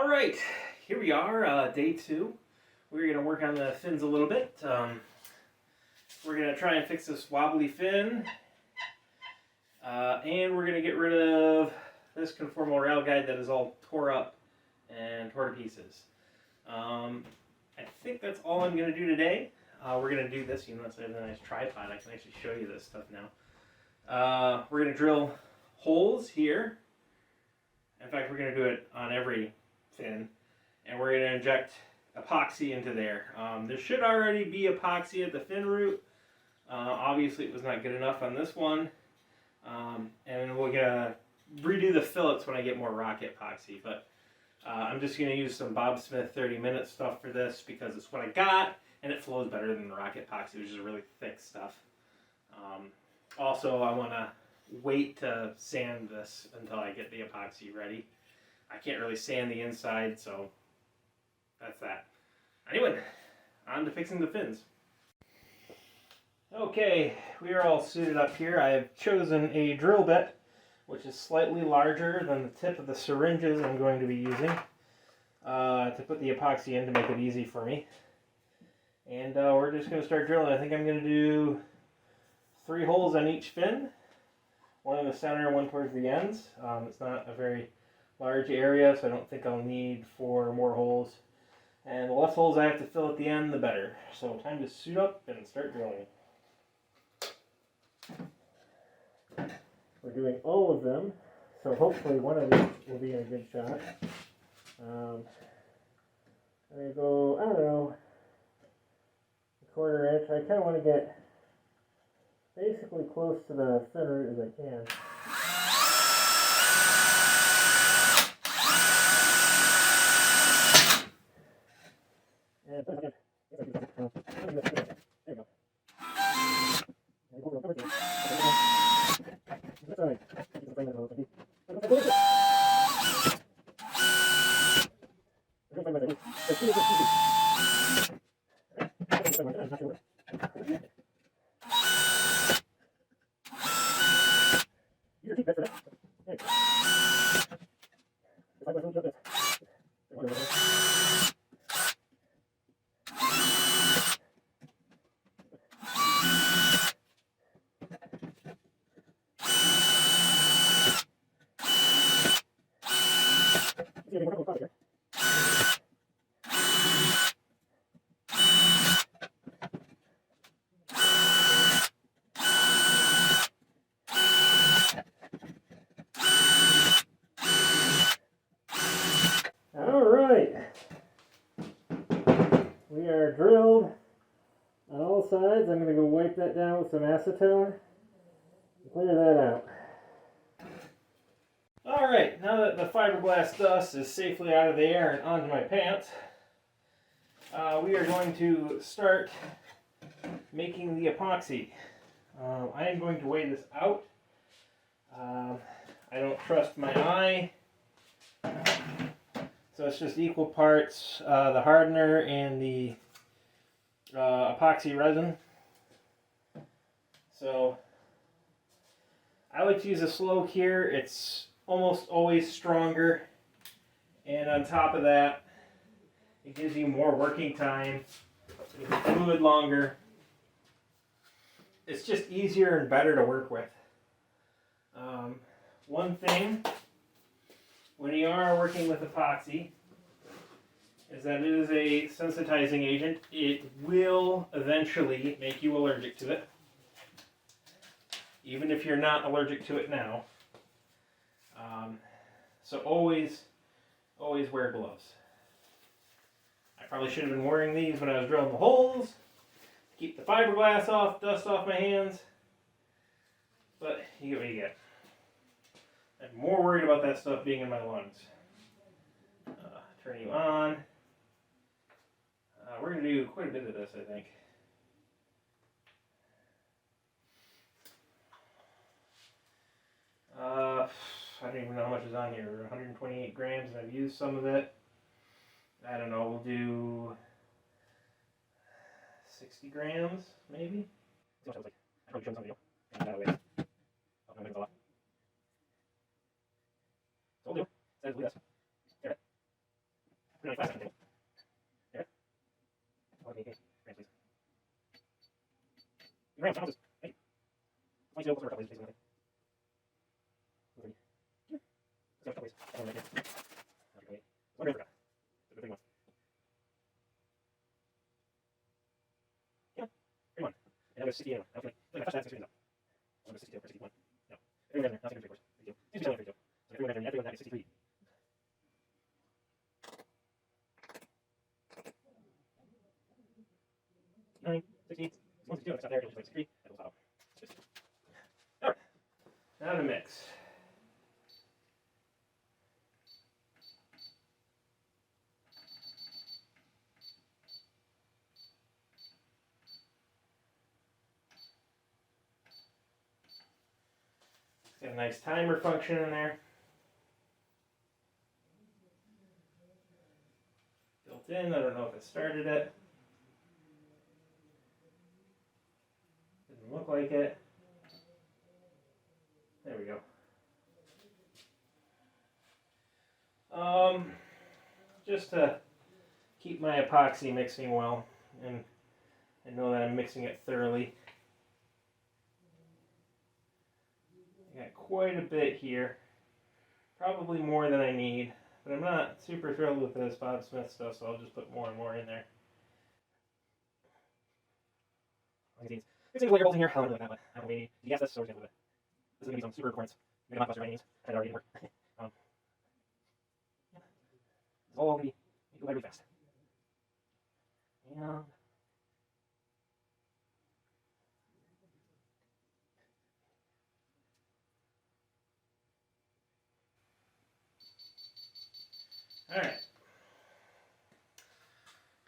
Alright, here we are, day 2. We're going to work on the fins a little bit. We're going to try and fix this wobbly fin. And we're going to get rid of this conformal rail guide that is all tore up and tore to pieces. I think that's all I'm going to do today. We're going to do this, it's a nice tripod. I can actually show you this stuff now. We're going to drill holes here. In fact, we're going to do it on every fin, and we're going to inject epoxy into there. There should already be epoxy at the fin root. Obviously, it was not good enough on this one. And we're going to redo the fillets when I get more rock epoxy. But I'm just going to use some Bob Smith 30-minute stuff for this because it's what I got, and it flows better than the rock epoxy, which is really thick stuff. Also, I want to wait to sand this until I get the epoxy ready. I can't really sand the inside, so that's that. Anyway, on to fixing the fins. Okay, we are all suited up here. I have chosen a drill bit, which is slightly larger than the tip of the syringes I'm going to be using to put the epoxy in to make it easy for me. And we're just going to start drilling. I think I'm going to do 3 holes on each fin. One in the center and one towards the ends. It's not a very large area, so I don't think I'll need 4 more holes. And the less holes I have to fill at the end, the better. So time to suit up and start drilling. We're doing all of them, so hopefully one of these will be in a good shot. I'm going to go, I don't know, a 1/4 inch. I kind of want to get basically close to the fin root as I can. And there we go. Alright, we are drilled on all sides. I'm going to go wipe that down with some acetone and clear that out. Alright, now that the fiberglass dust is safely out of the air and onto my pants, we are going to start making the epoxy. I am going to weigh this out. I don't trust my eye. So it's just equal parts the hardener and the epoxy resin. So I like to use a slope here. It's almost always stronger, and on top of that, it gives you more working time, fluid longer. It's just easier and better to work with. One thing when you are working with epoxy is that it is a sensitizing agent. It will eventually make you allergic to it, even if you're not allergic to it now. So always wear gloves. I probably should have been wearing these when I was drilling the holes, keep the fiberglass off, dust off my hands, but you get what you get. I'm more worried about that stuff being in my lungs. Turn you on. We're going to do quite a bit of this, I think. I don't even know how much is on here. 128 grams, and I've used some of it. I don't know, we'll do 60 grams, maybe? I probably showed some video. So we'll do. Says leave this. Get it. Now to mix. It's got a nice timer function in there. Built in, I don't know if it started it. Didn't look like it. There we go. Just to keep my epoxy mixing well and know that I'm mixing it thoroughly. I got quite a bit here, probably more than I need, but I'm not super thrilled with this Bob Smith stuff, so I'll just put more and more in there. These things like your holes in here, I don't know that, but I don't need to guess this, so we're going to do it. This is going to be some super requirements. Maybe not buster by any means. I already work. Yeah. It's all going to go very fast. And all right.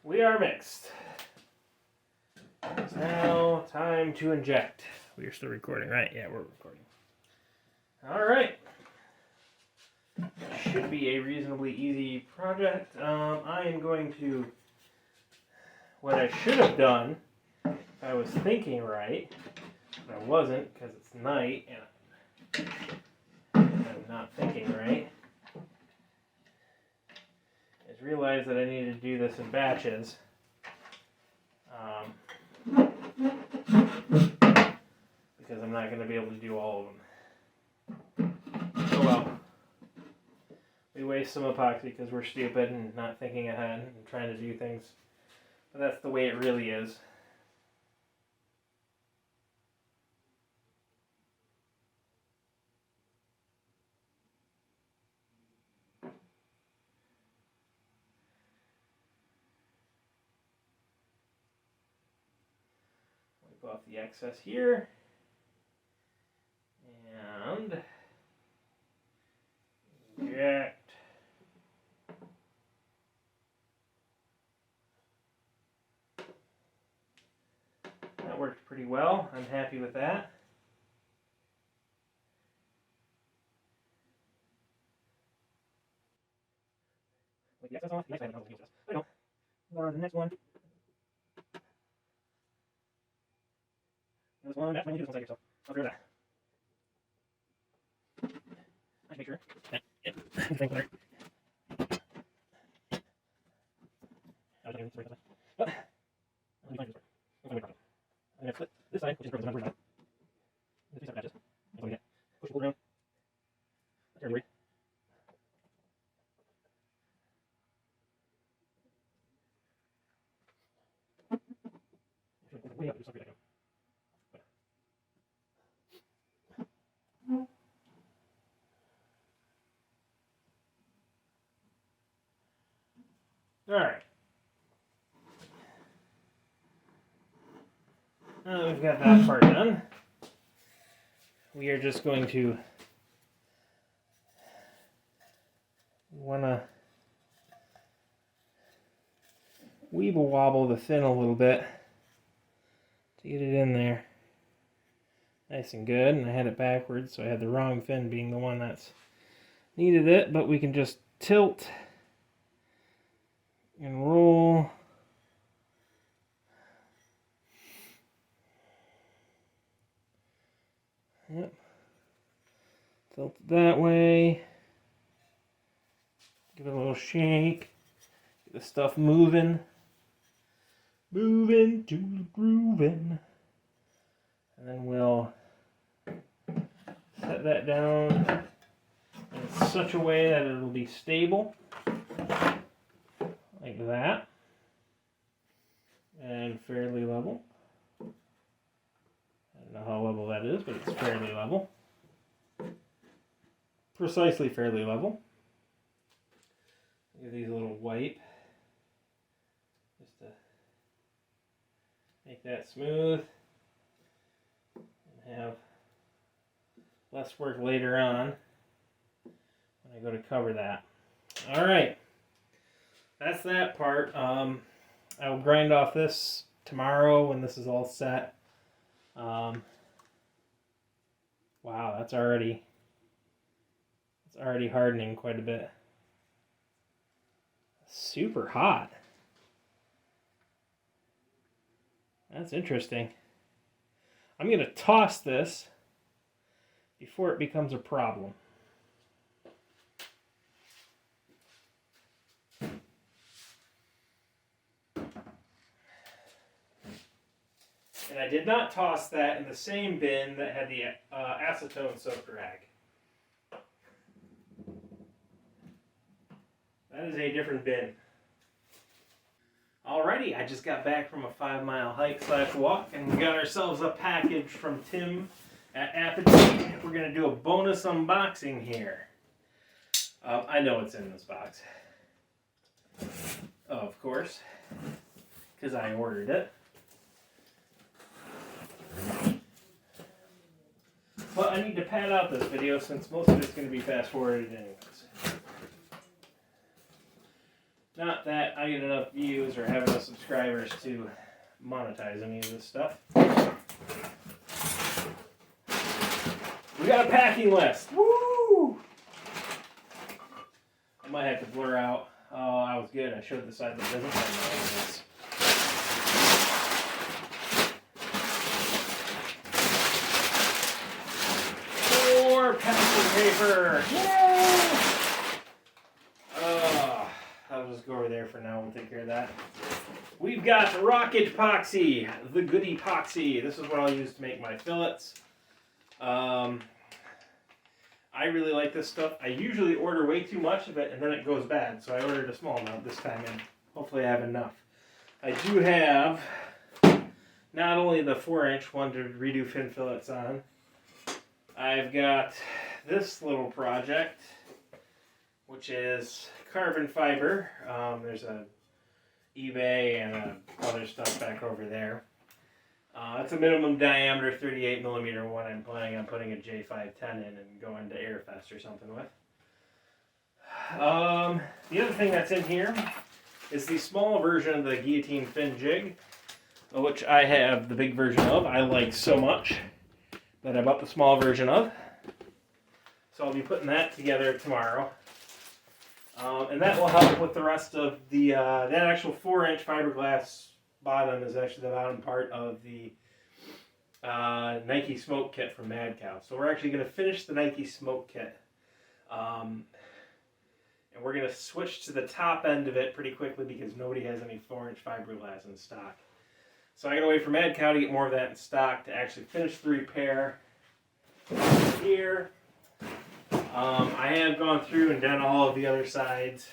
We are mixed. It's now time to inject. We are still recording, right? Yeah, we're recording. All right. Should be a reasonably easy project. I am going to, what I should have done, if I was thinking right, but I wasn't because it's night and I'm not thinking right, is realize that I need to do this in batches. Because I'm not going to be able to do all of them. Oh well. We waste some epoxy because we're stupid and not thinking ahead and trying to do things. But that's the way it really is. Wipe off the excess here. And inject. That worked pretty well. I'm happy with that. Wait, the excess off? Next item, I'll use this. I know. The next one. This one, that's when you do this one side yourself. I'll do that. I make sure. Yeah. Thank you. I'm going to find this part. I'm going to flip this side, which is broken, not. There's 2 separate patches. That's what we get. Push and pull around. That's everywhere. Way up, do something like that. Alright. Now we've got that part done. We are just going to wanna weeble wobble the fin a little bit to get it in there nice and good. And I had it backwards, so I had the wrong fin being the one that's needed it, but we can just tilt and roll. Yep. Tilt it that way. Give it a little shake. Get the stuff moving. Moving to the grooving. And then we'll set that down in such a way that it'll be stable, like that, and fairly level. I don't know how level that is, but it's fairly level. Precisely fairly level. Give these a little wipe just to make that smooth and have less work later on when I go to cover that. Alright, that's that part. I will grind off this tomorrow when this is all set. Wow, it's already hardening quite a bit. Super hot. That's interesting. I'm going to toss this before it becomes a problem. And I did not toss that in the same bin that had the acetone soaked rag. That is a different bin. Alrighty, I just got back from a 5-mile hike / walk, and we got ourselves a package from Tim at Apache. We're going to do a bonus unboxing here. I know what's in this box. Of course, because I ordered it. But I need to pad out this video since most of it's going to be fast forwarded anyways. Not that I get enough views or have enough subscribers to monetize any of this stuff. We got a packing list. Woo! I might have to blur out. Oh, I was good. I showed the side that doesn't have this. More packing paper. Yay! I'll just go over there for now. We'll take care of that. We've got rock epoxy, the good epoxy. This is what I'll use to make my fillets. I really like this stuff. I usually order way too much of it and then it goes bad. So I ordered a small amount this time and hopefully I have enough. I do have not only the 4-inch one to redo fin fillets on. I've got this little project, which is carbon fiber. There's a eBay and other stuff back over there. It's a minimum diameter 38 millimeter one. I'm planning on putting a J510 in and going to Airfest or something with. The other thing that's in here is the small version of the guillotine fin jig, which I have the big version of. I like so much that I bought the small version of. So I'll be putting that together tomorrow. And that will help with the rest of the, that actual 4-inch fiberglass bottom is actually the bottom part of the Nike smoke kit from Mad Cow. So we're actually going to finish the Nike smoke kit. And we're going to switch to the top end of it pretty quickly because nobody has any 4-inch fiberglass in stock. So I got to wait for Mad Cow to get more of that in stock to actually finish the repair here. I have gone through and done all of the other sides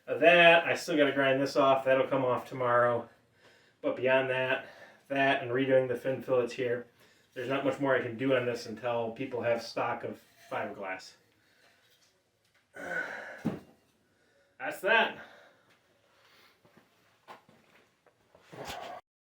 of that. I still got to grind this off. That'll come off tomorrow. But beyond that and redoing the fin fillets here, there's not much more I can do on this until people have stock of fiberglass. That's that.